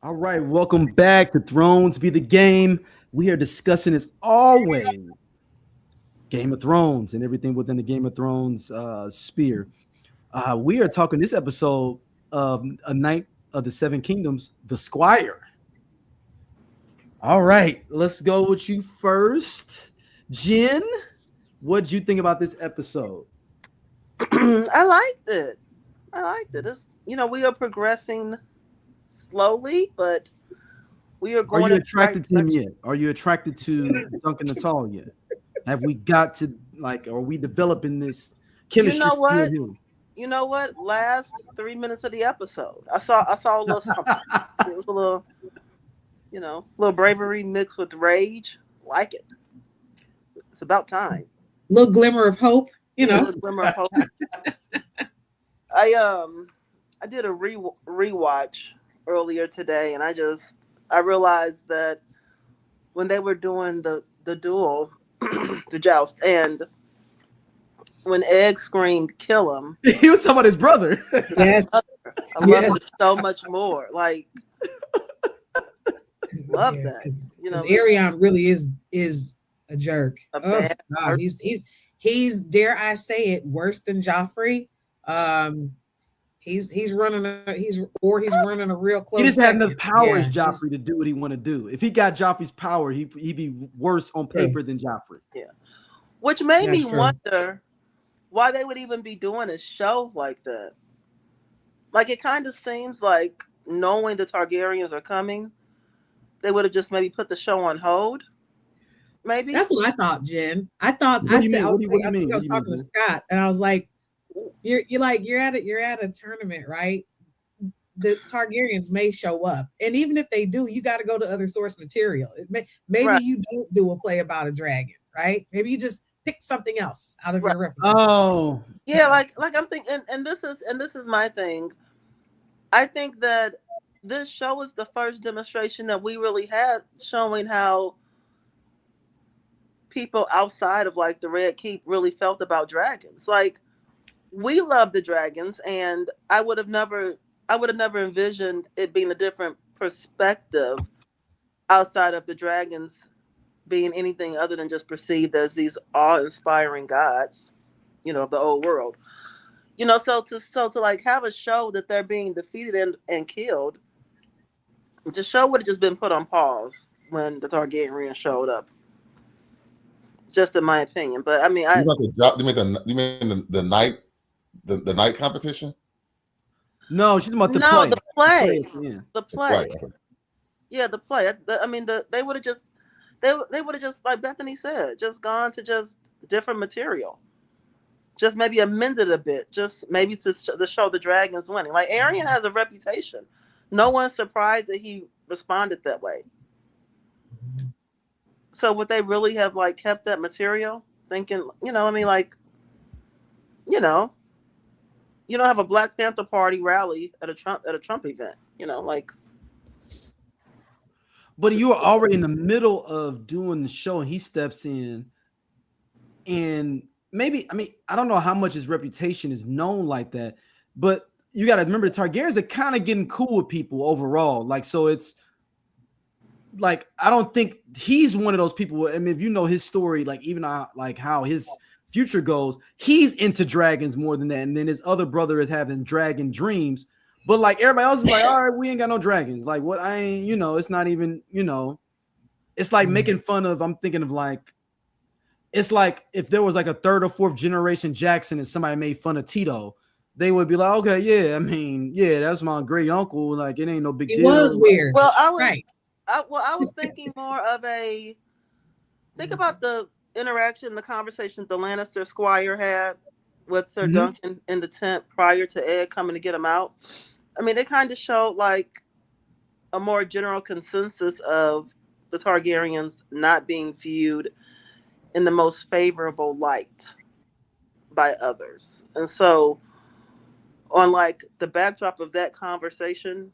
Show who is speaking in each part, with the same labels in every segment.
Speaker 1: All right, welcome back to Thrones Be the Game. We are discussing, as always, Game of Thrones and everything within the Game of Thrones sphere. We are talking this episode of A Night of the Seven Kingdoms, The Squire. All right, let's go with you first. Jen, what did you think about this episode?
Speaker 2: I liked it. I liked it. We are progressing slowly, but we are
Speaker 1: Are
Speaker 2: going
Speaker 1: you
Speaker 2: in the right
Speaker 1: attracted to him
Speaker 2: direction.
Speaker 1: yet? Are you attracted to Duncan the Tall yet? Have we got to are we developing this
Speaker 2: You
Speaker 1: chemistry
Speaker 2: know
Speaker 1: for you
Speaker 2: what?
Speaker 1: and him?
Speaker 2: You know what? Last 3 minutes of the episode, I saw a little something. It was a little bravery mixed with rage. Like it. It's about time.
Speaker 3: Little glimmer of hope,
Speaker 2: Yeah, a little glimmer of hope. I did a rewatch earlier today, and I realized that when they were doing the duel, the joust, and when Egg screamed "kill him,"
Speaker 1: He was talking about his brother.
Speaker 3: Yes,
Speaker 2: I loved it so much more. Like, love
Speaker 3: yeah,
Speaker 2: that.
Speaker 3: because Aerion really is a jerk.
Speaker 2: A
Speaker 3: Oh
Speaker 2: bad
Speaker 3: God,
Speaker 2: person.
Speaker 3: he's dare I say it worse than Joffrey. He's running a real close.
Speaker 1: He just had
Speaker 3: second.
Speaker 1: enough power as
Speaker 3: Yeah,
Speaker 1: Joffrey to do what he want to do. If he got Joffrey's power, he'd be worse on paper than Joffrey.
Speaker 2: Yeah, which made me
Speaker 3: That's true.
Speaker 2: wonder why they would even be doing a show like that. Like, it kind of seems like, knowing the Targaryens are coming, they would have just maybe put the show on hold. Maybe.
Speaker 3: That's what I thought, Jen. I thought
Speaker 1: What
Speaker 3: I
Speaker 1: do you
Speaker 3: said
Speaker 1: mean?
Speaker 3: I
Speaker 1: What
Speaker 3: was
Speaker 1: do you
Speaker 3: like, I
Speaker 1: mean?
Speaker 3: think I
Speaker 1: What
Speaker 3: was
Speaker 1: do you mean,
Speaker 3: talking to
Speaker 1: Jen?
Speaker 3: Scott, and I was like, you're at a tournament, right? The Targaryens may show up, and even if they do, you got to go to other source material. Maybe
Speaker 2: Right.
Speaker 3: you don't do a play about a dragon, right? Maybe you just pick something else out of
Speaker 2: Right.
Speaker 3: your repertoire.
Speaker 1: Oh,
Speaker 2: Yeah, like I'm thinking, and this is my thing. I think that this show is the first demonstration that we really had showing how people outside of like the Red Keep really felt about dragons. Like, we love the dragons, and I would have never envisioned it being a different perspective outside of the dragons being anything other than just perceived as these awe-inspiring gods, of the old world. So to like have a show that they're being defeated and killed, the show would have just been put on pause when the Targaryen showed up. Just in my opinion, but I mean,
Speaker 4: You want the job? You mean the night, the night competition?
Speaker 1: no, she's about to
Speaker 2: no,
Speaker 1: play.
Speaker 2: the play,
Speaker 1: At the end.
Speaker 2: the play,
Speaker 4: Right.
Speaker 2: yeah, the play. I mean, they would have just they would have just, like Bethany said, just gone to just different material, just maybe amended a bit, just maybe to show the dragons winning. Like, Arian has a reputation. No one's surprised that he responded that way. So would they really have like kept that material? Thinking, I mean, like, you know, you don't have a Black Panther Party rally at a Trump event. Like,
Speaker 1: But you were already in the middle of doing the show, and he steps in, and maybe I don't know how much his reputation is known like that, but you got to remember the Targaryens are kind of getting cool with people overall. Like, so it's like I don't think he's one of those people. I mean, if you know his story, like even like how his future goes, he's into dragons more than that, and then his other brother is having dragon dreams. But like everybody else is like, all right, we ain't got no dragons. Like, what? I ain't, it's not even, it's like making fun of. I'm thinking of like, it's like if there was like a third or fourth generation Jackson and somebody made fun of Tito, they would be like, okay, yeah, I mean, yeah, that's my great uncle. Like, it ain't no big
Speaker 3: It
Speaker 1: deal.
Speaker 3: was weird.
Speaker 2: well, I was,
Speaker 3: Right.
Speaker 2: I was thinking more of think about the interaction, the conversation the Lannister Squire had with Sir
Speaker 1: Mhm.
Speaker 2: Duncan in the tent prior to Ed coming to get him out. I mean, it kind of showed like a more general consensus of the Targaryens not being viewed in the most favorable light by others. And so, on like the backdrop of that conversation,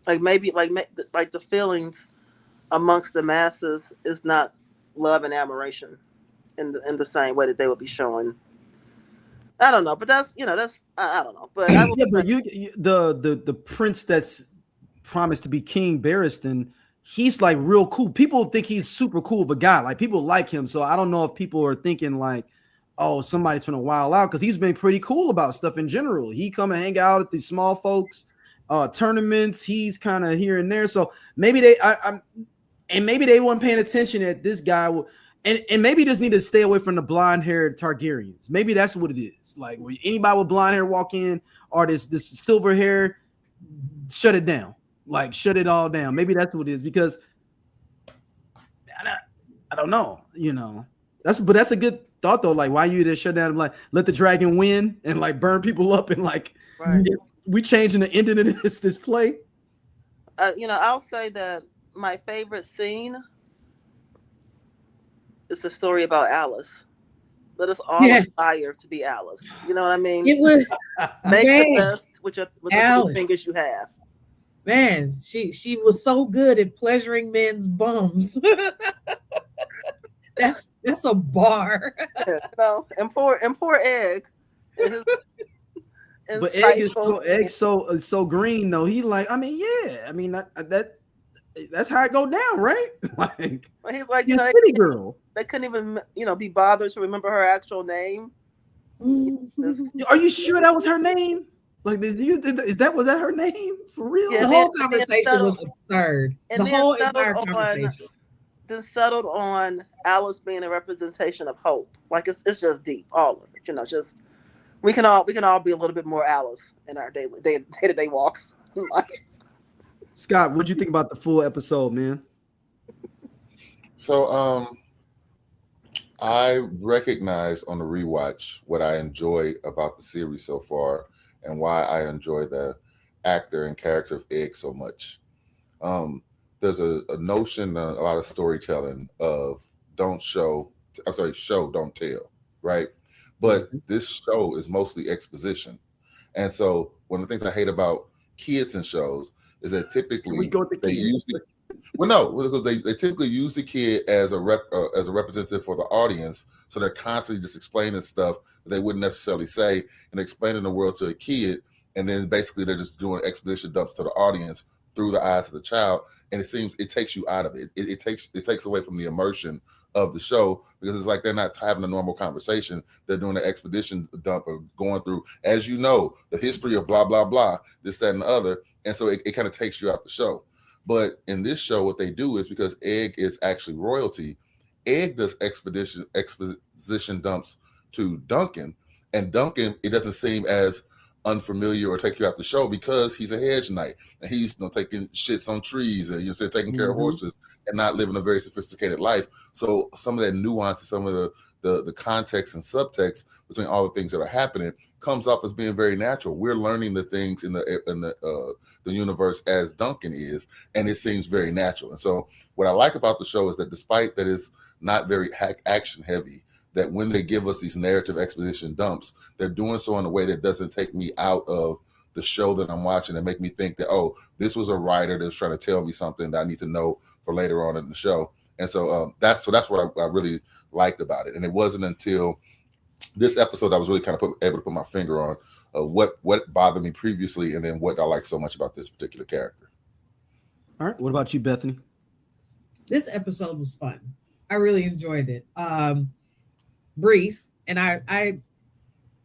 Speaker 2: like maybe like the feelings amongst the masses is not love and admiration in the same way that they would be showing. I don't know, but that's I don't know, but I will.
Speaker 1: Yeah, but the prince that's promised to be King Barristan, he's like real cool. People think he's super cool of a guy. Like people like him. So I don't know if people are thinking like, oh, somebody's gonna wild out, because he's been pretty cool about stuff in general. He come and hang out at these small folks tournaments. He's kind of here and there. So maybe maybe they weren't paying attention that this guy and maybe just need to stay away from the blonde-haired Targaryens. Maybe that's what it is. Like when anybody with blonde hair walk in, or this silver hair, shut it down. Like shut it all down. Maybe that's what it is, because I don't know. You know, that's a good thought though. Like why you just shut down and like let the dragon win and like burn people up and like we changing the ending of this play.
Speaker 2: I'll say that my favorite scene is the story about Alice. Let us all aspire to be Alice. You know what I mean?
Speaker 3: It was
Speaker 2: make the best with the two fingers you have.
Speaker 3: Man, she was so good at pleasuring men's bums. That's a bar.
Speaker 2: And poor Egg.
Speaker 1: But Egg is so green though. He like, I mean, that's how it go down, right? Like
Speaker 2: he's like,
Speaker 1: city girl.
Speaker 2: They couldn't even, be bothered to remember her actual name.
Speaker 1: Are you sure that was her name? Like, was that her name for real?
Speaker 3: Yeah, the whole conversation was absurd. The whole entire conversation.
Speaker 2: Then settled on Alice being a representation of hope. Like it's just deep, all of it. Just we can all be a little bit more Alice in our day-to-day walks.
Speaker 1: Scott, what'd you think about the full episode, man?
Speaker 4: So I recognize on the rewatch what I enjoy about the series so far and why I enjoy the actor and character of Egg so much. There's a notion, a lot of storytelling of show, don't tell, right? But this show is mostly exposition. And so one of the things I hate about kids in shows is that typically because they typically use the kid as a representative for the audience, so they're constantly just explaining stuff that they wouldn't necessarily say and explaining the world to a kid, and then basically they're just doing exposition dumps to the audience through the eyes of the child, and it takes you out of it. It takes away from the immersion of the show, because it's like they're not having a normal conversation. They're doing an expedition dump or going through, as you know, the history of blah blah blah, this, that, and the other, and so it kind of takes you out the show. But in this show, what they do is, because Egg is actually royalty, Egg does exposition dumps to Duncan, and Duncan, it doesn't seem as unfamiliar or take you out the show, because he's a hedge knight and he's taking shits on trees and taking care of horses and not living a very sophisticated life. So some of that nuance and some of the context and subtext between all the things that are happening comes off as being very natural. We're learning the things in the universe as Duncan is, and it seems very natural. And so what I like about the show is that despite that it's not very action heavy, that when they give us these narrative exposition dumps, they're doing so in a way that doesn't take me out of the show that I'm watching and make me think that, oh, this was a writer that's trying to tell me something that I need to know for later on in the show. And so that's what I really liked about it. And it wasn't until this episode I was really kind of able to put my finger on what bothered me previously, and then what I like so much about this particular character.
Speaker 1: All right. What about you, Bethany?
Speaker 3: This episode was fun. I really enjoyed it. Brief, and I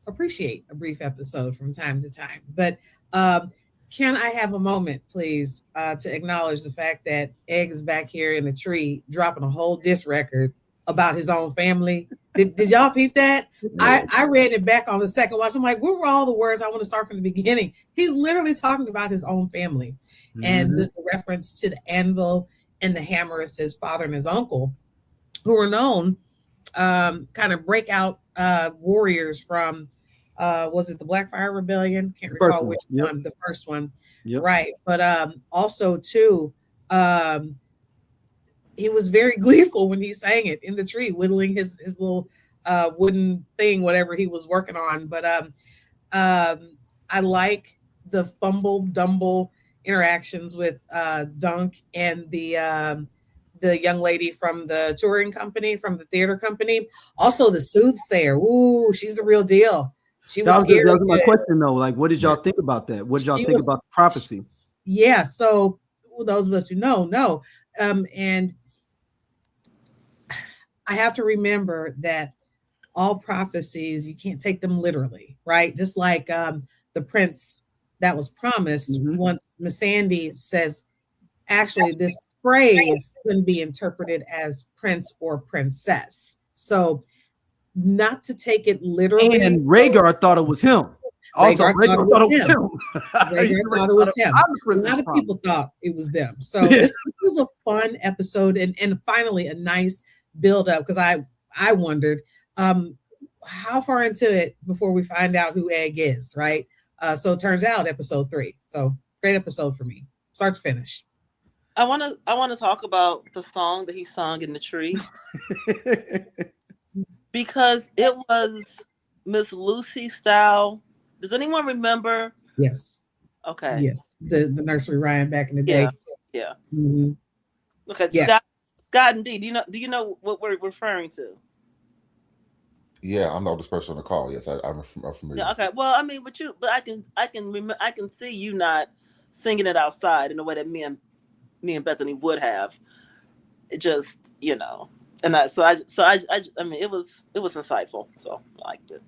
Speaker 3: appreciate a brief episode from time to time. But can I have a moment, please, to acknowledge the fact that Egg is back here in the tree dropping a whole diss record about his own family? Did y'all peep that? I read it back on the second watch. I'm like, where were all the words? I want to start from the beginning. He's literally talking about his own family, and the reference to the anvil and the hammer is his father and his uncle, who were known kind of breakout warriors from was it the Blackfire Rebellion? Can't recall which one. The first one, right? But also too, he was very gleeful when he sang it in the tree, whittling his little wooden thing, whatever he was working on. But I like the fumble-dumble interactions with Dunk and the young lady from the touring company, from the theater company. Also the soothsayer. Ooh, she's the real deal. She was
Speaker 1: that was my question though. Like, what did y'all think about that? What did y'all think about the prophecy?
Speaker 3: yeah, so those of us who know, and I have to remember that all prophecies, you can't take them literally, right? Just like the prince that was promised,
Speaker 1: Mhm.
Speaker 3: once Miss Sandy says, actually, this phrase can be interpreted as prince or princess. So, not to take it literally.
Speaker 1: And Rhaegar thought it was him. Also, Rhaegar thought it was him.
Speaker 3: Rhaegar thought it was him.
Speaker 1: I'm the
Speaker 3: A lot of
Speaker 1: Princess
Speaker 3: people thought it was them. So
Speaker 1: Yeah.
Speaker 3: this was a fun episode, and finally a nice build up, because I wondered how far into it before we find out who Egg is, right? So it turns out episode 3. So great episode for me, start to finish.
Speaker 2: I want to talk about the song that he sung in the tree because it was Miss Lucy style. Does anyone remember?
Speaker 3: Yes.
Speaker 2: Okay.
Speaker 3: Yes. The nursery rhyme back in the
Speaker 2: Yeah.
Speaker 3: day.
Speaker 2: Yeah.
Speaker 3: Mm-hmm.
Speaker 2: Okay.
Speaker 3: Yes.
Speaker 2: Scott and D, do you know what we're referring to?
Speaker 4: Yeah, I'm the oldest person on the call. Yes, I'm familiar.
Speaker 2: Yeah. Okay. Well, I mean, but I can see you not singing it outside in the way that me and Bethany would have. It just, and I mean, it was insightful. So I liked it.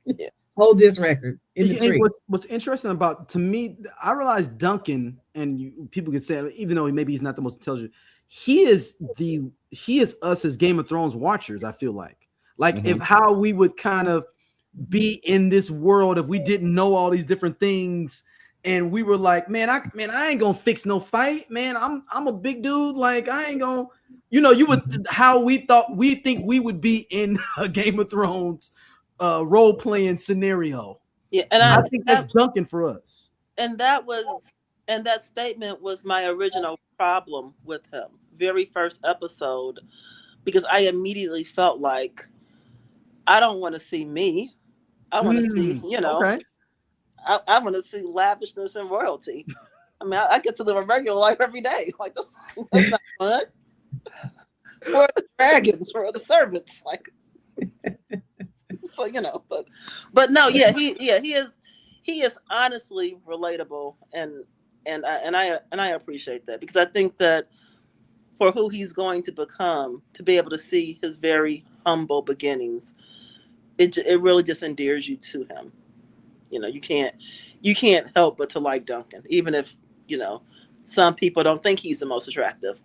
Speaker 2: Yeah.
Speaker 3: Hold this record in the tree.
Speaker 1: What's interesting about, to me, I realized Duncan, and people can say, even though maybe he's not the most intelligent, he is us as Game of Thrones watchers. I feel like if how we would kind of be in this world if we didn't know all these different things, and we were like, man, I ain't gonna fix no fight, man. I'm a big dude, like I ain't gonna, you would how we think we would be in a Game of Thrones role playing scenario.
Speaker 2: Yeah, and
Speaker 1: I think that's Duncan for us.
Speaker 2: And that statement was my original problem with him, very first episode, because I immediately felt like I don't want to see me. I want to see,
Speaker 1: okay.
Speaker 2: I want to see lavishness and royalty. I mean, I get to live a regular life every day. Like that's not fun. Where are the dragons? Where are the servants? Like, so, but no, yeah, he is honestly relatable, and I appreciate that, because I think that for who he's going to become, to be able to see his very humble beginnings, it really just endears you to him. You can't help but to like Duncan, even if some people don't think he's the most attractive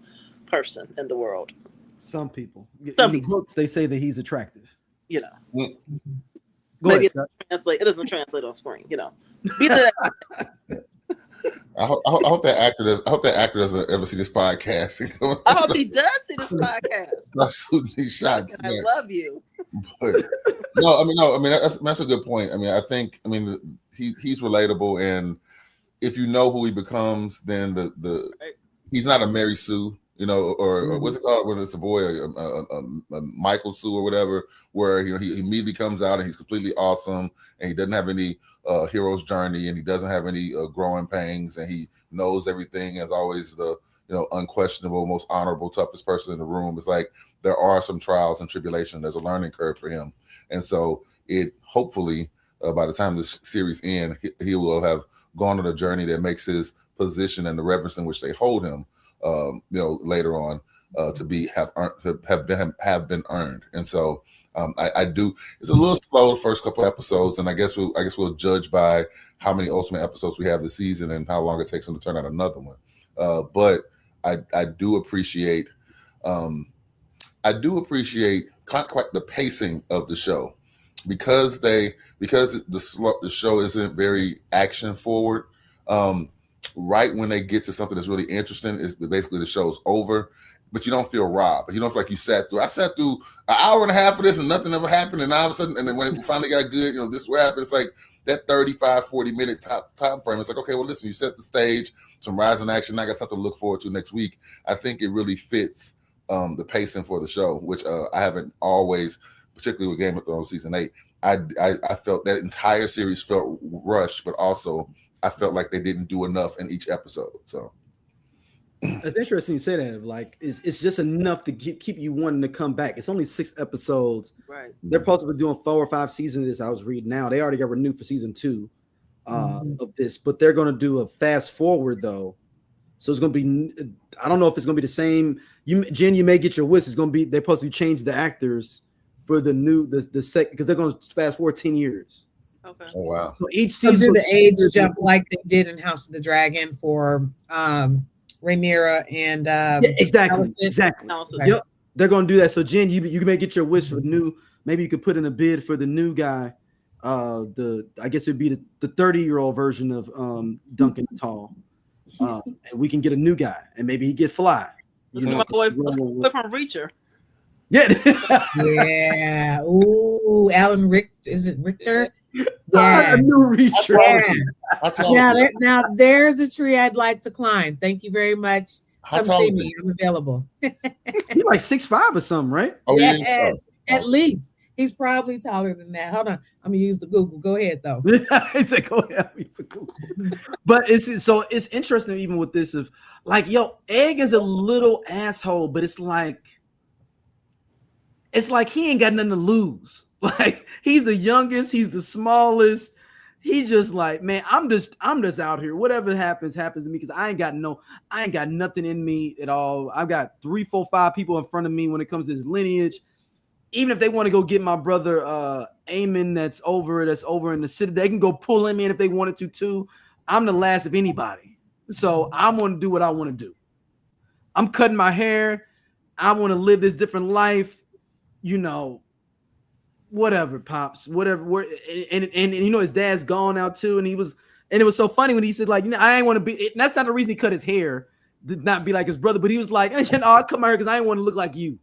Speaker 2: person in the world.
Speaker 1: Some people. In the books, they say that he's attractive.
Speaker 2: Go
Speaker 1: Maybe
Speaker 2: ahead, it doesn't translate on screen. Be that.
Speaker 4: I hope that actor doesn't ever see this podcast.
Speaker 2: I hope he does see this podcast.
Speaker 4: Absolutely shots.
Speaker 2: I love you.
Speaker 4: But, no. That's a good point. He's relatable, and if you know who he becomes, then he's not a Mary Sue, or what's it called when it's a boy, a Michael Sue or whatever, where he immediately comes out and he's completely awesome, and he doesn't have any hero's journey, and he doesn't have any growing pains, and he knows everything as always the unquestionable, most honorable, toughest person in the room. It's like there are some trials and tribulation. There's a learning curve for him, and so it hopefully by the time this series ends, he will have gone on a journey that makes his position and the reverence in which they hold him later on have been earned. And so I do. It's a little slow the first couple episodes, and I guess we'll judge by how many Ultimate episodes we have this season and how long it takes them to turn out another one. But I do appreciate quite the pacing of the show, because the show isn't very action forward. Right when they get to something that's really interesting, is basically the show's over, but you don't feel robbed. You don't feel like you I sat through an hour and a half of this and nothing ever happened, and all of a sudden, and then when it finally got good, this is what happened. It's like that 35-40 minute time frame. It's like, okay, well, listen, you set the stage, some rising action. Now I got something to look forward to next week. I think it really fits the pacing for the show, which I haven't always, particularly with Game of Thrones season 8. I felt that entire series felt rushed, but also I felt like they didn't do enough in each episode. So
Speaker 1: it's interesting you say that. Like, it's just enough to keep you wanting to come back. It's only 6 episodes.
Speaker 2: Right.
Speaker 1: They're supposed to be doing 4 or 5 seasons of this. I was reading now. They already got renewed for season 2. of this, but they're going to do a fast forward though. So it's going to be, I don't know if it's going to be the same. Jen, you may get your wish. It's going to be, they're supposed to change the actors for the new, the second, because they're going to fast forward 10 years.
Speaker 2: Okay.
Speaker 4: Oh, wow.
Speaker 1: So each season.
Speaker 3: Do the age jump like they did in House of the Dragon for Rhaenyra and
Speaker 1: yeah, exactly.
Speaker 3: Allison.
Speaker 1: Exactly.
Speaker 2: Okay.
Speaker 1: Yep. They're going to do that. So Jen, you may get your wish for new, maybe you could put in a bid for the new guy. I guess it'd be the 30-year-old version of Duncan the Tall. And we can get a new guy, and maybe he get fly.
Speaker 2: My boy from Reacher.
Speaker 1: Yeah.
Speaker 3: Yeah. Ooh, Alan Richter. Is it Richter?
Speaker 1: Yeah. A new Reacher.
Speaker 3: Yeah. Now there's a tree I'd like to climb. Thank you very much. Come see me. I'm available.
Speaker 1: He's like 6'5" or something, right?
Speaker 4: Oh,
Speaker 3: yes, at least. He's probably taller than that. Hold on. I'm gonna use the Google. Go ahead though.
Speaker 1: He said, go ahead. Use the Google. But it's interesting even with this of like, yo, Egg is a little asshole, but it's like he ain't got nothing to lose. Like he's the youngest, he's the smallest. He just like, man, I'm just out here. Whatever happens to me because I ain't got nothing in me at all. I've got 3, 4, 5 people in front of me when it comes to his lineage. Even if they want to go get my brother Aemon that's over in the city, they can go pull him in if they wanted to too. I'm the last of anybody. So I want to do what I want to do. I'm cutting my hair. I want to live this different life, whatever, Pops, whatever. And his dad's gone now too. And it was so funny when he said, like, I ain't want to be, that's not the reason he cut his hair, did not be like his brother, but he was like, I cut my hair because I didn't want to look like you.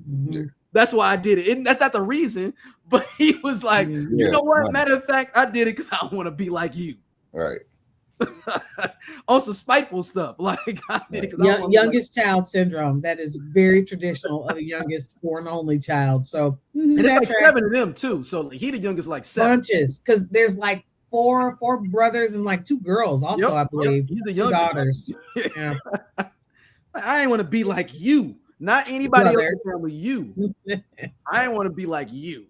Speaker 3: Mm-hmm.
Speaker 1: That's why I did it. That's not the reason, but he was like, you know what? Right. Matter of fact, I did it because I want to be like you.
Speaker 4: Right.
Speaker 1: On some spiteful stuff. Like I did it because
Speaker 3: youngest child syndrome. That is very traditional of a youngest born only child. So
Speaker 1: and it's like 7 of them too. So he the youngest, like 7
Speaker 3: bunches, because there's like four brothers and like 2 girls also. I believe
Speaker 1: he's the youngest.
Speaker 3: 2 daughters. Yeah.
Speaker 1: I ain't want to be like you. Not anybody else in the family, you. I didn't want to be like you.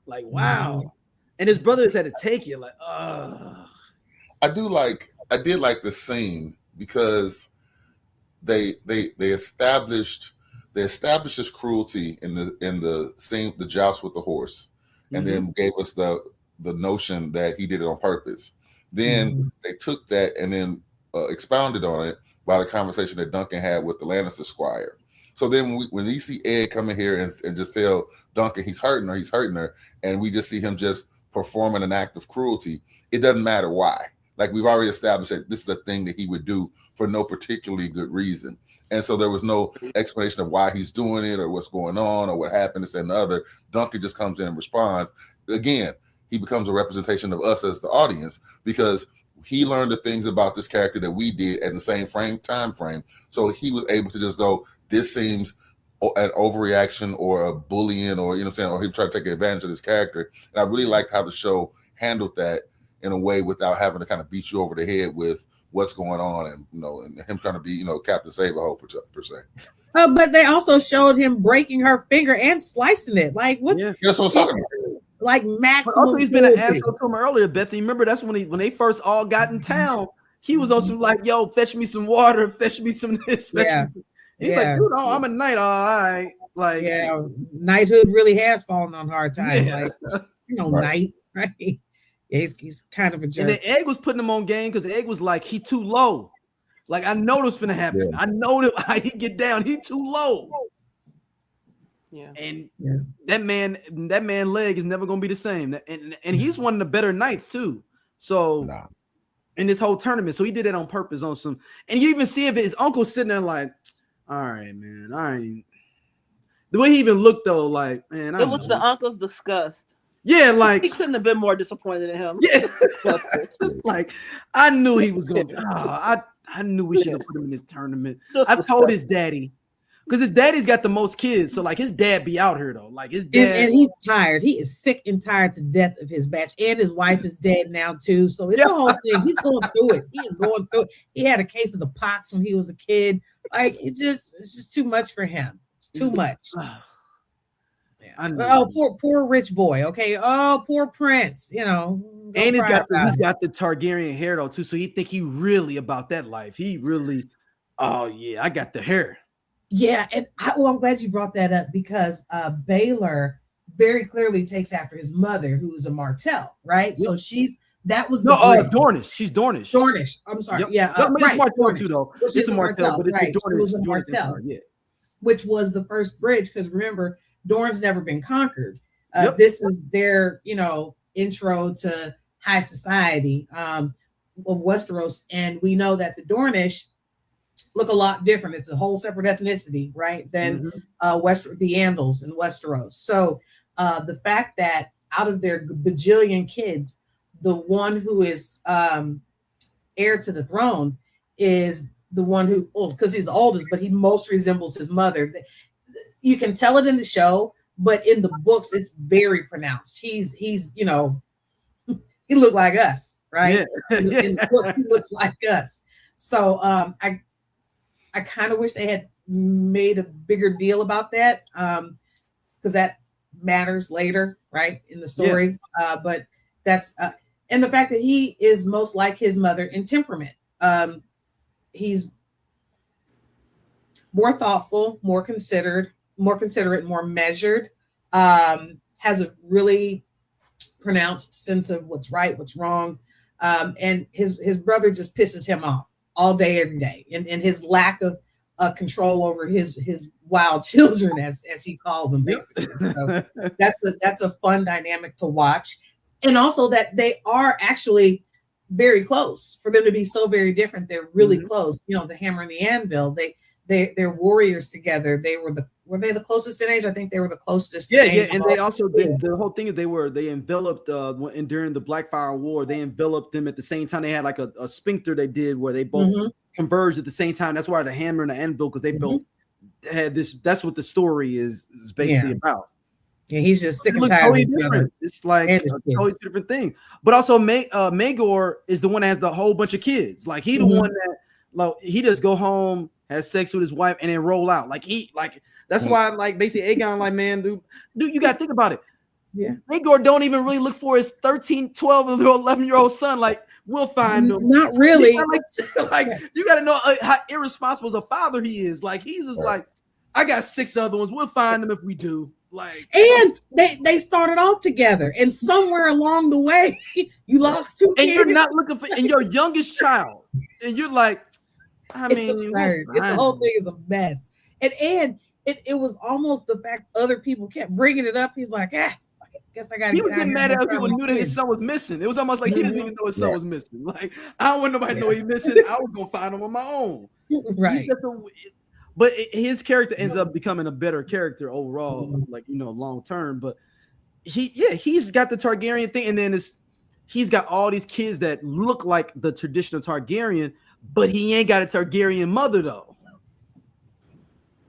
Speaker 1: Like, wow. And his brothers had to take you, like, ugh.
Speaker 4: I did like the scene because they established this cruelty in the scene, the joust with the horse, and then gave us the notion that he did it on purpose. Then they took that and then expounded on it by the conversation that Duncan had with the Lannister Squire. So then when we see Ed come in here and just tell Duncan he's hurting her, and we just see him just performing an act of cruelty, it doesn't matter why. Like we've already established that this is a thing that he would do for no particularly good reason. And so there was no explanation of why he's doing it or what's going on or what happened, this and the other. Duncan just comes in and responds. Again, he becomes a representation of us as the audience because he learned the things about this character that we did at the same time frame. So he was able to just go, this seems an overreaction or a bullying or, or him trying to take advantage of this character. And I really liked how the show handled that in a way without having to kind of beat you over the head with what's going on and, and him trying to be, Captain Save-A-Ho per se.
Speaker 3: But they also showed him breaking her finger and slicing it. Like, what's
Speaker 4: that's what I'm talking about.
Speaker 3: Like maximum.
Speaker 1: Also, he's been an asshole to him earlier, Beth. You remember that's when they first all got in town. He was also like, "Yo, fetch me some water, fetch me some this." He's like, "Dude, I'm a knight, all right." Like,
Speaker 3: knighthood really has fallen on hard times. Like,
Speaker 4: right.
Speaker 3: Knight, right? Yeah, he's kind of a jerk.
Speaker 1: And the Egg was putting him on game because the Egg was like, "He too low." Like, I know this finna happen. Yeah. I know that how he get down. He too low.
Speaker 2: Yeah,
Speaker 1: and that man leg is never gonna be the same, and he's one of the better knights too. So in this whole tournament, so he did it on purpose on some, and you even see if his uncle sitting there like, all right, man, I ain't. The way he even looked though, like, man,
Speaker 2: it was the uncle's disgust.
Speaker 1: Yeah, like
Speaker 2: he couldn't have been more disappointed in him.
Speaker 1: Yeah, like I knew he was gonna. I knew we should have put him in this tournament. I told his daddy. Because his daddy's got the most kids, so like his dad be out here though. Like his dad,
Speaker 3: and he's tired. He is sick and tired to death of his batch, and his wife is dead now too. So it's a whole thing. He's going through it. He is going through it. He had a case of the pox when he was a kid. Like it's just too much for him. It's too much.
Speaker 1: I know.
Speaker 3: Oh, poor rich boy. Okay. Oh, poor prince.
Speaker 1: And he's got the Targaryen hair though too, so he think he really about that life. He really, oh yeah, I got the hair.
Speaker 3: Yeah, and I'm glad you brought that up because Baylor very clearly takes after his mother, who is a Martell, right?
Speaker 1: Yep.
Speaker 3: So that was
Speaker 1: Dornish. She's Dornish.
Speaker 3: Dornish. I'm sorry.
Speaker 1: Yep.
Speaker 3: Yeah,
Speaker 1: it's Martell too though.
Speaker 3: Well,
Speaker 1: it's a Martell, but it's
Speaker 3: right.
Speaker 1: the Dornish.
Speaker 3: It was a Martell,
Speaker 1: yeah.
Speaker 3: Which was the first bridge because remember, Dorne's never been conquered.
Speaker 1: Yep.
Speaker 3: This is their, intro to high society of Westeros, and we know that the Dornish look a lot different. It's a whole separate ethnicity, right? Than the Anvils in Westeros. So the fact that out of their bajillion kids, the one who is heir to the throne is the one who, because he's the oldest, but he most resembles his mother. You can tell it in the show, but in the books, it's very pronounced. He's he looked like us, right?
Speaker 1: Yeah.
Speaker 3: In the books, he looks like us. So I kind of wish they had made a bigger deal about that because that matters later, right, in the story. But that's and the fact that he is most like his mother in temperament. He's more thoughtful, more considerate, more measured, has a really pronounced sense of what's right, what's wrong. And his brother just pisses him off all day, every day. And his lack of control over his wild children, as he calls them, basically. So that's a fun dynamic to watch. And also that they are actually very close. For them to be so very different, they're really close. The hammer and the anvil, they're warriors together. Were they the closest in age? I think they were the closest.
Speaker 1: Yeah, and they also the whole thing is they enveloped and during the Blackfire War, they enveloped them at the same time. They had like a sphincter they did where they both converged at the same time. That's why the hammer and the anvil, because they both had this. That's what the story is basically about.
Speaker 3: Yeah, he's just sick and tired of each other.
Speaker 1: It's like a totally different thing. But also, Maegor is the one that has the whole bunch of kids. Like he the one that he just go home, has sex with his wife, and then roll out. That's why basically Aegon man, dude, you gotta think about it.
Speaker 3: Yeah,
Speaker 1: Maegor don't even really look for his 13, 12, 11-year-old son. Like we'll find him.
Speaker 3: Not really.
Speaker 1: You gotta know how irresponsible as a father he is. Like he's just like, I got 6 other ones. We'll find them if we do.
Speaker 3: And they started off together, and somewhere along the way, you lost 2 kids.
Speaker 1: And you're not looking for, and your youngest child, and you're like,
Speaker 3: it's absurd. The whole thing is a mess. And it was almost the fact other people kept bringing it up. He's like, I guess I got to.
Speaker 1: He was getting mad at people knew that his son was missing. It was almost like he didn't even know his son was missing. Like I don't want nobody to know he's missing. I was gonna find him on my own.
Speaker 3: Right.
Speaker 1: But his character ends up becoming a better character overall, long term. But he's got the Targaryen thing, and then he's got all these kids that look like the traditional Targaryen, but he ain't got a Targaryen mother though.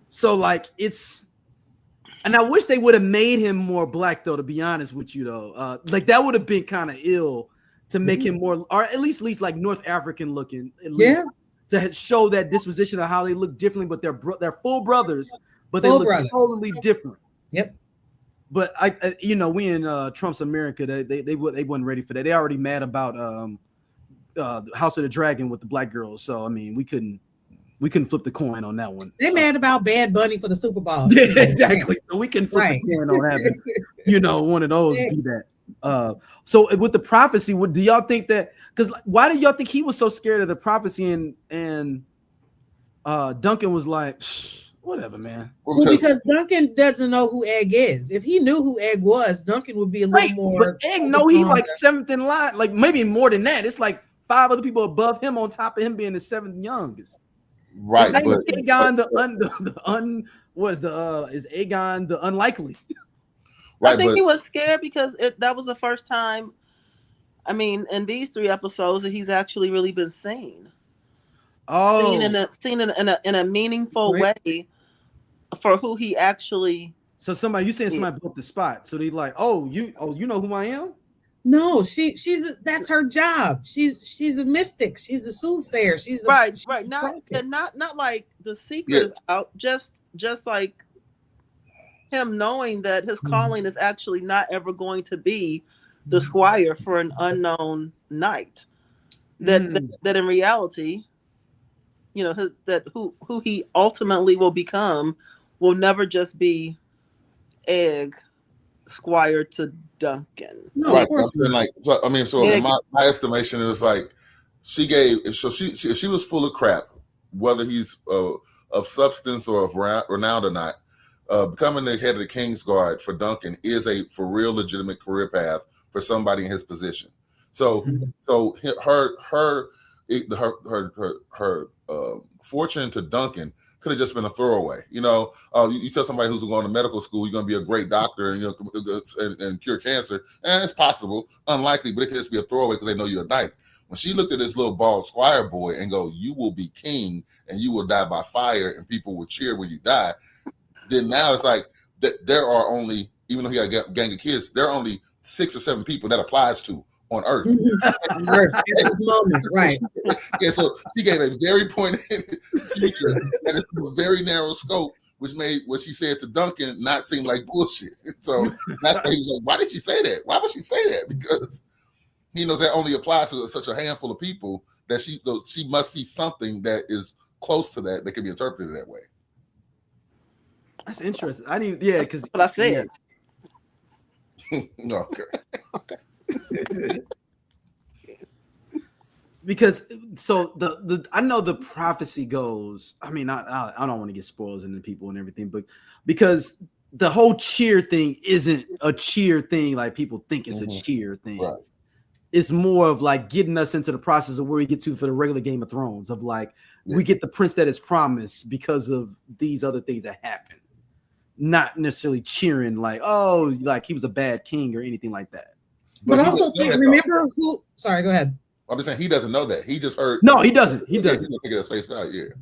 Speaker 1: So and I wish they would have made him more black though. To be honest with you though, that would have been kind of ill to make him more, or at least like North African looking. At least.
Speaker 3: Yeah.
Speaker 1: To show that disposition of how they look differently, but they're full brothers, but they look totally different.
Speaker 3: Yep.
Speaker 1: But we in Trump's America, they wasn't ready for that. They already mad about House of the Dragon with the black girls. So I mean, we couldn't flip the coin on that one.
Speaker 3: They mad about Bad Bunny for the Super Bowl.
Speaker 1: Yeah, exactly. So we can flip the coin on having one of those be that. So with the prophecy, do y'all think that? Because why did y'all think he was so scared of the prophecy and Duncan was like, whatever, man?
Speaker 3: Well, because Duncan doesn't know who Egg is. If he knew who Egg was, Duncan would be a little more.
Speaker 1: But Egg know he like 7th in line, like maybe more than that. It's like 5 other people above him on top of him being the 7th youngest.
Speaker 4: Right.
Speaker 1: But Aegon is Aegon the unlikely?
Speaker 2: Right, I think he was scared because that was the first time. I mean, in these 3 episodes, that he's actually really been seen.
Speaker 1: Oh,
Speaker 2: seen in a meaningful way for who he actually.
Speaker 1: So you saying somebody booked the spot? So they like, you know who I am?
Speaker 3: No, that's her job. She's a mystic. She's a soothsayer. She's
Speaker 2: right. Not like the secret is out. Just like him knowing that his calling is actually not ever going to be the squire for an unknown knight. That in reality, you know, that who he ultimately will become will never just be Egg Squire to Duncan.
Speaker 3: No,
Speaker 4: Right.
Speaker 3: of course
Speaker 4: I'm saying,
Speaker 3: not.
Speaker 4: like, so, I mean, so in my estimation, it was like she if she was full of crap, whether he's of substance or of renown or not. Becoming the head of the King's Guard for Duncan is a for real legitimate career path for somebody in his position. So her fortune to Duncan could have just been a throwaway. You know, you tell somebody who's going to medical school you're going to be a great doctor and and cure cancer, and it's possible, unlikely, but it could just be a throwaway because they know you're a knight. When she looked at this little bald squire boy and go, "You will be king and you will die by fire, and people will cheer when you die," then now it's like that there are only, even though he got a gang of kids, there are only 6 or 7 people that applies to on Earth.
Speaker 3: At this moment, right?
Speaker 4: Yeah, so she gave a very pointed future and it's a very narrow scope, which made what she said to Duncan not seem like bullshit. So that's why he was like, "Why did she say that? Why would she say that?" Because he knows that only applies to such a handful of people that she must see something that is close to that can be interpreted that way.
Speaker 1: That's interesting. I didn't, yeah, because
Speaker 2: what I said.
Speaker 4: Yeah. Okay.
Speaker 1: Because so the I know the prophecy goes. I mean, I don't want to get spoilers into people and everything, but because the whole cheer thing isn't a cheer thing like people think it's a cheer thing.
Speaker 4: Right.
Speaker 1: It's more of like getting us into the process of where we get to for the regular Game of Thrones of like we get the prince that is promised because of these other things that happen. Not necessarily cheering like, oh, like he was a bad king or anything like that.
Speaker 3: But also remember who. Sorry, go ahead.
Speaker 4: I'm just saying he doesn't know that. He just heard.
Speaker 1: No, he doesn't. He doesn't.
Speaker 4: He's gonna take it as face value. Yeah.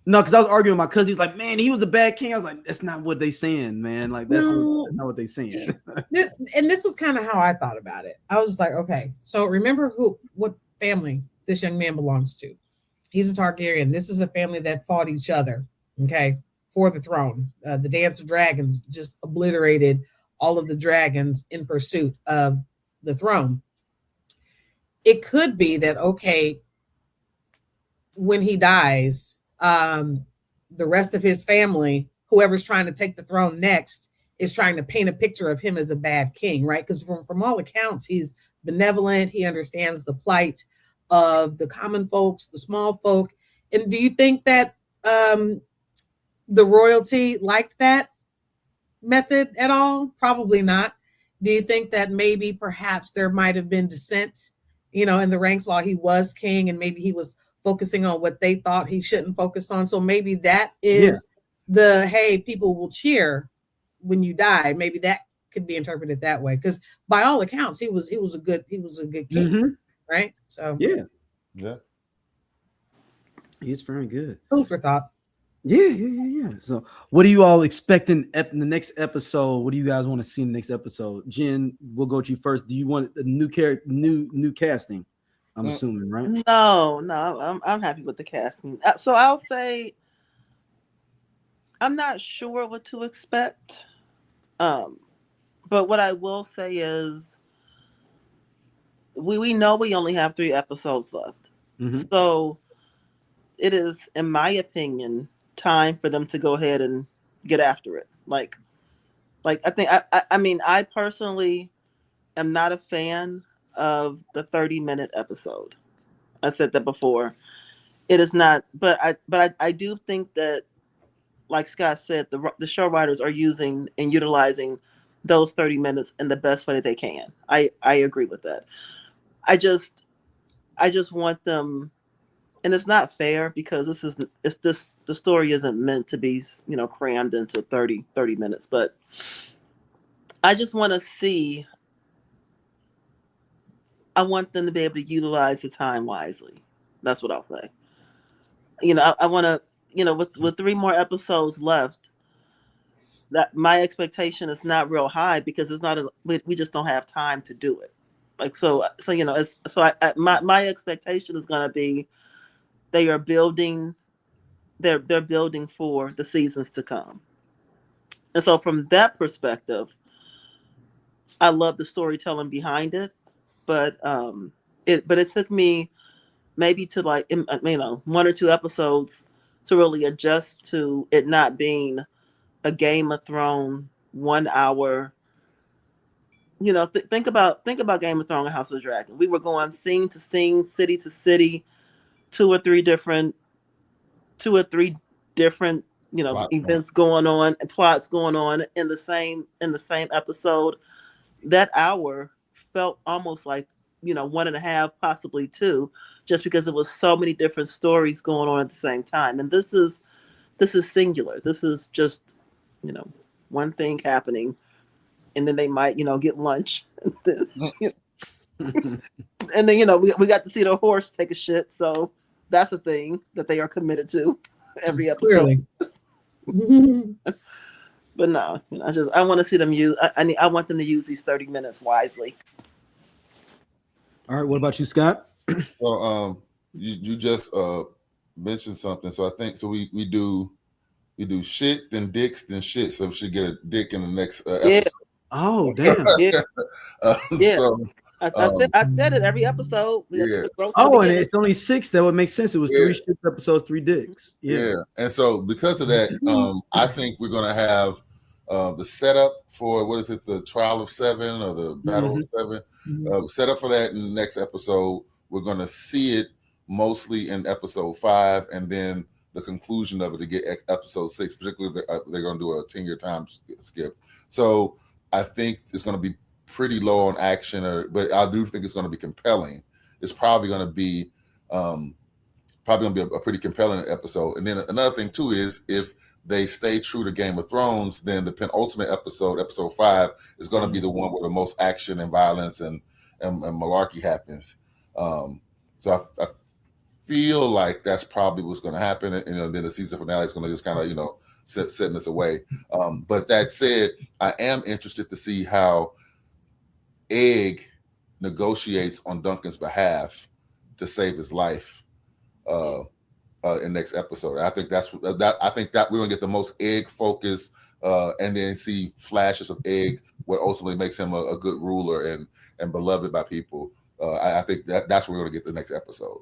Speaker 1: No, because I was arguing with my cousin. He's like, man, he was a bad king. I was like, that's not what they saying, man. Like that's not what they saying.
Speaker 3: And this is kind of how I thought about it. I was like, okay, so remember what family this young man belongs to. He's a Targaryen. This is a family that fought each other. Okay. For the throne. The Dance of Dragons just obliterated all of the dragons in pursuit of the throne. It could be that, okay, when he dies, the rest of his family, whoever's trying to take the throne next, is trying to paint a picture of him as a bad king, right? Because from all accounts, he's benevolent. He understands the plight of the common folks, the small folk. And do you think that the royalty liked that method at all? Probably not. Do you think that maybe perhaps there might have been dissents, in the ranks while he was king, and maybe he was focusing on what they thought he shouldn't focus on? So maybe that is hey, people will cheer when you die. Maybe that could be interpreted that way. Because by all accounts, he was a good king, right? So
Speaker 4: yeah,
Speaker 1: he's very good.
Speaker 3: Food for thought.
Speaker 1: Yeah. So, what are you all expecting in the next episode? What do you guys want to see in the next episode? Jen, we'll go to you first. Do you want a new character, new casting? I'm assuming, right?
Speaker 2: No, I'm happy with the casting. So I'll say I'm not sure what to expect. But what I will say is we know we only have 3 episodes left. So it is, in my opinion, time for them to go ahead and get after it. Like I think I mean I personally am not a fan of the 30-minute episode. I said that before. It is not, but I do think that, like Scott said, the show writers are using and utilizing those 30 minutes in the best way that they can. I agree with that. I just want them. And it's not fair because the story isn't meant to be, crammed into 30 minutes. But I just want to see. I want them to be able to utilize the time wisely. That's what I'll say. I want to, with 3 more episodes left, that my expectation is not real high because it's not we just don't have time to do it. Like my expectation is going to be. They are building. They're building for the seasons to come. And so from that perspective, I love the storytelling behind it, but it took me maybe to like, one or two episodes to really adjust to it not being a Game of Thrones 1 hour. Think about Game of Thrones and House of the Dragon. We were going scene to scene, city to city, two or three different events going on and plots going on in the same episode. That hour felt almost like 1.5, possibly 2, just because it was so many different stories going on at the same time. And this is singular. This is just one thing happening, and then they might get lunch and then we got to see the horse take a shit. So that's a thing that they are committed to every episode.
Speaker 3: Clearly.
Speaker 2: But no, I want to see them use. I want them to use these 30 minutes wisely.
Speaker 1: All right, what about you, Scott?
Speaker 4: So you just mentioned something. So I think we do shit, then dicks, then shit. So we should get a dick in the next episode.
Speaker 1: Oh damn.
Speaker 2: Yeah. Yeah.
Speaker 4: So,
Speaker 2: I said it every episode.
Speaker 4: Yeah.
Speaker 1: And it's only 6. That would make sense. It was 3 shit episodes, 3 dicks.
Speaker 4: Yeah. And so because of that, I think we're gonna have the setup for the Trial of 7 or the Battle of 7. Set up for that in the next episode. We're gonna see it mostly in episode 5, and then the conclusion of it to get episode 6. Particularly, they're gonna do a 10-year time skip. So I think it's gonna be pretty low on action, but I do think it's going to be compelling. It's probably going to be a pretty compelling episode. And then another thing too is if they stay true to Game of Thrones, then the penultimate episode, episode 5, is going to be the one where the most action and violence and malarkey happens. So I feel like that's probably what's going to happen. And then the season finale is going to just kind of setting us away. But that said, I am interested to see how Egg negotiates on Duncan's behalf to save his life in next episode. I think I think that we're gonna get the most Egg focus, and then see flashes of Egg, what ultimately makes him a good ruler and beloved by people. I think that's where we're gonna get the next episode.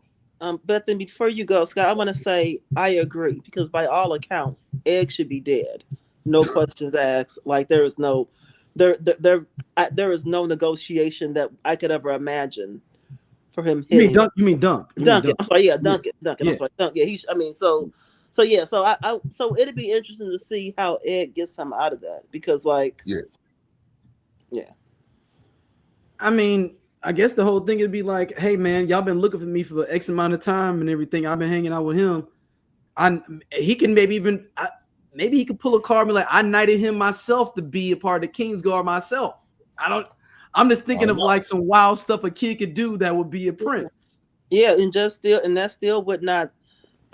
Speaker 2: But then before you go, Scott, I want to say I agree, because by all accounts, Egg should be dead. No questions asked. Like there is no negotiation that I could ever imagine for him hitting.
Speaker 1: You mean Dunk?
Speaker 2: Duncan. I'm sorry, Duncan.
Speaker 1: Yeah.
Speaker 2: I'm sorry, Duncan. Yeah, so it'd be interesting to see how Ed gets him out of that, because
Speaker 1: I mean, I guess the whole thing would be like, hey man, y'all been looking for me for X amount of time and everything. I've been hanging out with him. He can maybe he could pull a card and be like, I knighted him myself to be a part of the Kingsguard myself. I'm just thinking of like some wild stuff a kid could do that would be a prince.
Speaker 2: Yeah, and that still would not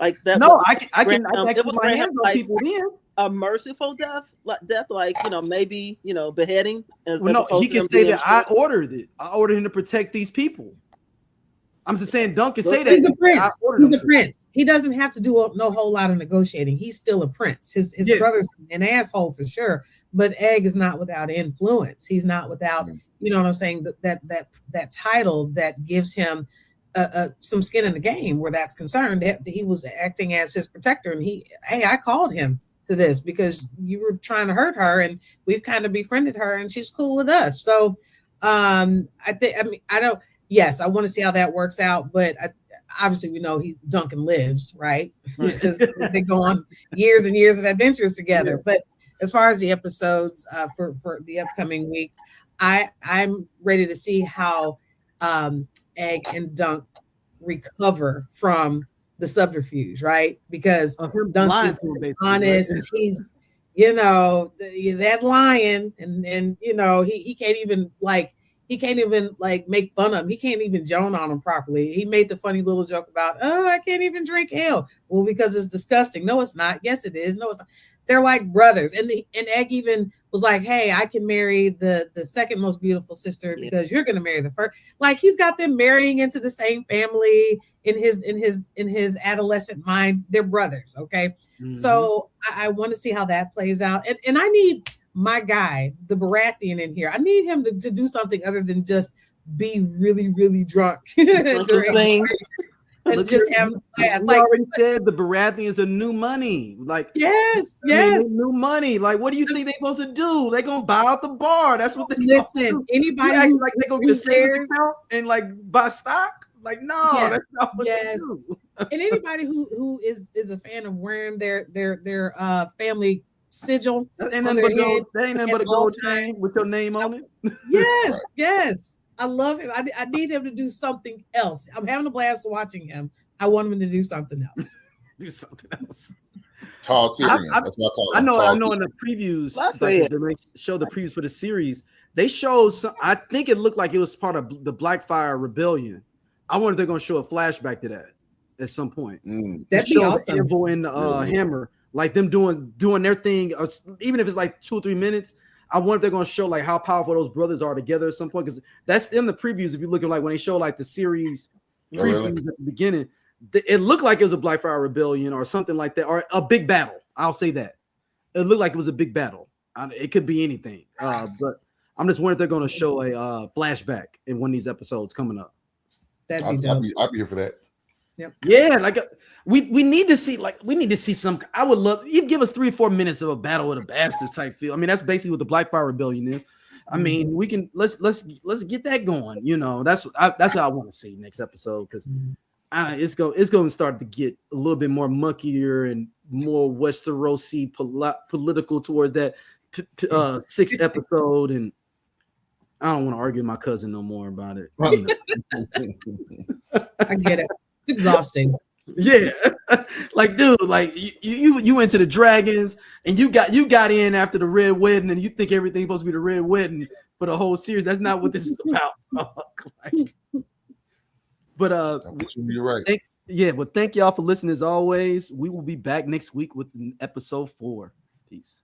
Speaker 2: like that.
Speaker 1: No, I can put my hands on people then.
Speaker 2: A merciful death, maybe beheading.
Speaker 1: Well, no, he can say that I ordered it. I ordered him to protect these people. I'm just saying, Duncan say that.
Speaker 3: He's a prince. He's a prince. He doesn't have to do no whole lot of negotiating. He's still a prince. His brother's an asshole for sure, but Egg is not without influence. He's not without, you know what I'm saying, that title that gives him some skin in the game where that's concerned. He was acting as his protector, and I called him to this because you were trying to hurt her, and we've kind of befriended her, and she's cool with us. So yes, I want to see how that works out, but obviously we know Duncan lives, right? Because they go on years and years of adventures together. Yeah. But as far as the episodes for the upcoming week, I'm ready to see how Egg and Dunk recover from the subterfuge, right? Because Dunk is honest. Right? He's, that lion, and he can't even make fun of him. He can't even joan on him properly. He made the funny little joke about, I can't even drink ale. Well, because it's disgusting. No, it's not. Yes, it is. No, it's not. They're like brothers. And Egg even was like, hey, I can marry the second most beautiful sister because you're gonna marry the first. Like he's got them marrying into the same family in his adolescent mind. They're brothers, okay? Mm-hmm. So I want to see how that plays out. And I need my guy, the Baratheon in here. I need him to do something other than just be really, really drunk during and
Speaker 1: look,
Speaker 3: just have class.
Speaker 1: Like already said, the Baratheons are new money. Like
Speaker 3: yes,
Speaker 1: new money. Like what do you think they're supposed to do? They're gonna buy out the bar. That's what they
Speaker 3: listen. Anybody
Speaker 1: who, like they gonna get a savings account and like buy stock? Like no, that's not what they do.
Speaker 3: And anybody who is a fan of wearing their family sigil,
Speaker 1: ain't nothing but a gold chain with your name on it.
Speaker 3: Yes, yes. I love him. I need him to do something else. I'm having a blast watching him. I want him to do something else.
Speaker 1: Do something else.
Speaker 4: Tall Tyrion. That's what I call him.
Speaker 1: I know in the previews, they show the previews for the series. They showed some. I think it looked like it was part of the Blackfire Rebellion. I wonder if they're going to show a flashback to that at some point.
Speaker 3: That'd be awesome.
Speaker 1: Anvil and Hammer, like them doing their thing, even if it's like 2 or 3 minutes. I wonder if they're going to show like how powerful those brothers are together at some point, because that's in the previews. If you look at like when they show like the series previews at the beginning, it looked like it was a Blackfire Rebellion or something like that, or a big battle. I'll say that it looked like it was a big battle. It could be anything, but I'm just wondering if they're going to show a flashback in one of these episodes coming up.
Speaker 3: That'd be dope.
Speaker 4: I'll be here for that.
Speaker 3: Yep.
Speaker 1: Yeah, like we need to see some. I would love you give us 3 or 4 minutes of a battle with the bastards type feel. I mean, that's basically what the Blackfire Rebellion is. I mean, we can let's get that going. You know, that's what I want to see next episode, because it's going to start to get a little bit more muckier and more Westerosi political towards that 6th episode, and I don't want to argue with my cousin no more about it.
Speaker 3: I get it. It's exhausting.
Speaker 1: Yeah, like dude, like you into the dragons and you got in after the red wedding, and you think everything's supposed to be the red wedding for the whole series. That's not what this is about. But
Speaker 4: you're right.
Speaker 1: But thank y'all for listening as always. We will be back next week with episode 4. Peace.